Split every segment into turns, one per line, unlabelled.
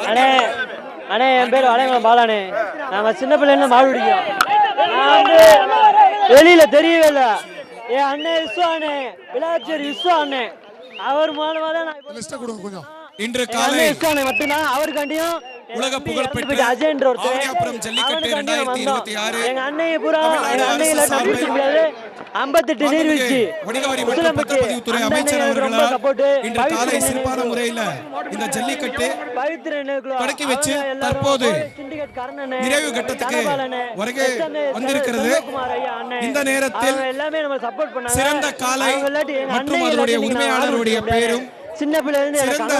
அண்ணே அண்ணே என் பேர் வளையங்குளம் பாலானே. நாம சின்ன பிள்ளைல மாடு பிடிக்கிறோம். நான் வந்து வெளியில தெரியவே இல்லை. என் அண்ணன் விஸ்வா அண்ணே, விளாச்சேரி விஸ்வா அண்ணே, அவர் மூலமா தான் நான்
இன்று காலை
மட்டும்தான் அவருக்காண்டியும்
உலக புகழ்பெற்ற ஆவணியாபுரம் ஜல்லிக்கட்டு 2026
எங்க அண்ணையை பூரா எங்க அண்ணையில பிடிக்க முடியாது. 58 நீர்வீழ்ச்சி
வணிகவரி மற்றும் பத்திரப்பதிவுத்துறை அமைச்சர் அவர்களால் இன்று காலை சிறப்பான முறையில் இந்த ஜல்லிக்கட்டு தொடக்கி வச்சு தற்போது நிறைவு கட்டத்துக்கு வருகை வந்திருக்கிறது. இந்த நேரத்தில் சிறந்த காலை மற்றும் அதனுடைய உரிமையாளருடைய பெயரும்
சின்ன பிள்ளைல
சிறந்த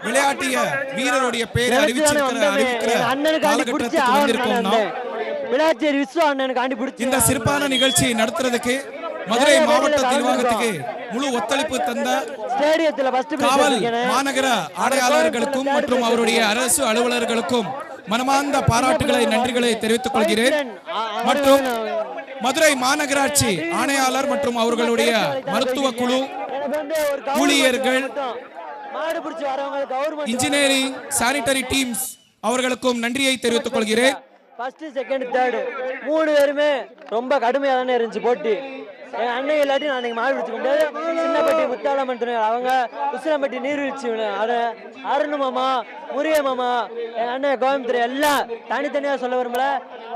விளையாட்டிய வீரருடைய பெயரை அறிவிக்கிற காலகட்டத்துக்கு வந்திருக்கோம். நாம்
விளாச்சேரி விஸ்வா அண்ணனுக்கு பிடிச்சி
இந்த சிறப்பான நிகழ்ச்சி நடத்துறதுக்கு மதுரை மாவட்ட நிர்வாகத்துக்கு முழு ஒத்துழைப்பு தந்த காவல் மாநகர ஆணையாளர்களுக்கும் மற்றும் அவருடைய அரசு அலுவலர்களுக்கும் மனமார்ந்த பாராட்டுகளை நன்றிகளை தெரிவித்துக் கொள்கிறேன். மற்றும் மதுரை மாநகராட்சி ஆணையாளர் மற்றும் அவர்களுடைய மருத்துவ குழு ஊழியர்கள், இன்ஜினியரிங், சானிட்டரி டீம்ஸ் அவர்களுக்கும் நன்றியை தெரிவித்துக் கொள்கிறேன்.
ஃபர்ஸ்ட் செகண்ட் தேர்ட் 3 பேருமே ரொம்ப கடுமையா தானே இருந்துச்சு போட்டி. எங்க அண்ணன் இல்லாட்டி நான் மாடு பிடிச்சுக்க முடியாது. சின்னப்பட்டி முத்தாளம்மன் துணை, அவங்க உசிலம்பட்டி நீர்வீழ்ச்சி, அருண் மாமா, முருகே மாமா, எங்க அண்ணன் கோயம்புத்தூர், எல்லாம் தனித்தனியா சொல்ல வரும்ல.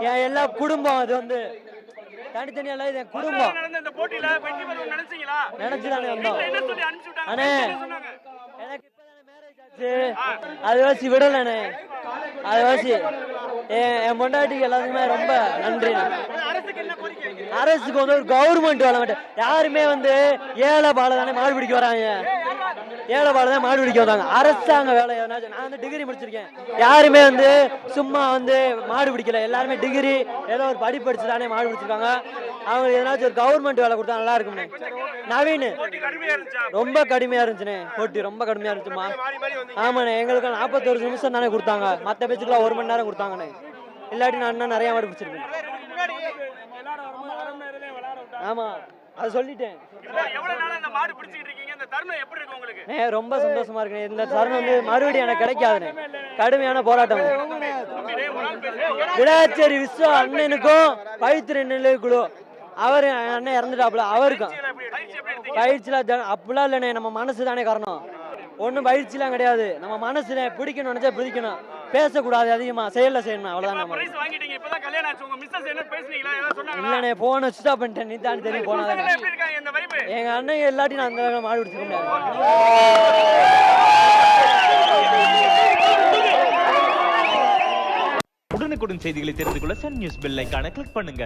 என் எல்லா குடும்பம் அது வந்து தனித்தனியா இல்ல, இது என் குடும்பம். நினைச்சுதானே வந்தோம். அண்ணே எனக்கு இப்பதானே மேரேஜ் ஆச்சு, அது வாசி விடலண்ணே. அது வாசி என் பொண்டாட்டிக்கு எல்லாத்துக்குமே ரொம்ப நன்றி. அரசுக்கு வந்து ஒரு கவர்மெண்ட் வேலை மாட்டேன். யாருமே வந்து ஏழை பாலை தானே மாடு பிடிக்க வராங்க. ஏழை பாலை தான் மாடு பிடிக்க வந்தாங்க. அரசாங்க வேலை எதனாச்சும், நான் வந்து டிகிரி முடிச்சிருக்கேன். யாருமே வந்து சும்மா வந்து மாடு பிடிக்கல. எல்லாருமே டிகிரி ஏதோ ஒரு படிப்பு படிச்சு தானே மாடு பிடிச்சிருக்காங்க. அவங்களுக்கு எதனாச்சும் ஒரு கவர்மெண்ட் வேலை கொடுத்தா நல்லா இருக்கும்ண்ணே. நவீன் ரொம்ப கடுமையா இருந்துச்சுண்ணே. போட்டி ரொம்ப கடுமையா இருந்துச்சுமா. ஆமாண்ணே, எங்களுக்கு 41 நிமிஷம் தானே கொடுத்தாங்க. மற்ற பேச்சுக்கெல்லாம் 1 மணி நேரம் கொடுத்தாங்கண்ணே. இல்லாட்டி நான் இன்னும் நிறைய மாடு பிடிச்சிருக்கேன். ஆமா, அது சொல்லிட்டேன். ரொம்ப சந்தோஷமா இருக்கு. இந்த தருணம் வந்து மறுபடியும் எனக்கு கிடைக்காதுண்ணே. கடுமையான போராட்டம். விளாச்சேரி விஸ்வா அண்ணனுக்கும் பவித்ர குழு, அவர் அண்ணன் இறந்துட்டாப்புல, அவருக்கும் பயிற்சியில அப்படிலாம் இல்லைண்ணே. நம்ம மனசு தானே காரணம். ஒன்றும் பயிற்சிலாம் கிடையாது. நம்ம மனசுல பிடிக்கணும், நினைச்சா பிடிக்கணும். பேசக்கூடாது, அதிகமா செயல்ல செய்யணும், அவ்வளவுதான். நம்ம இல்லண்ணே, போன சுத்தா பண்ணிட்டேன். நீ தான் தெரியும் போனாதான். எங்க அண்ணன் எல்லாத்தையும் நான் அந்த மாடு பிடிச்சிக்க முடியாது.
உடனுக்குடன் செய்திகளை தெரிந்து கொள்ள சன் நியூஸ் பெல் ஐகானை கிளிக் பண்ணுங்க.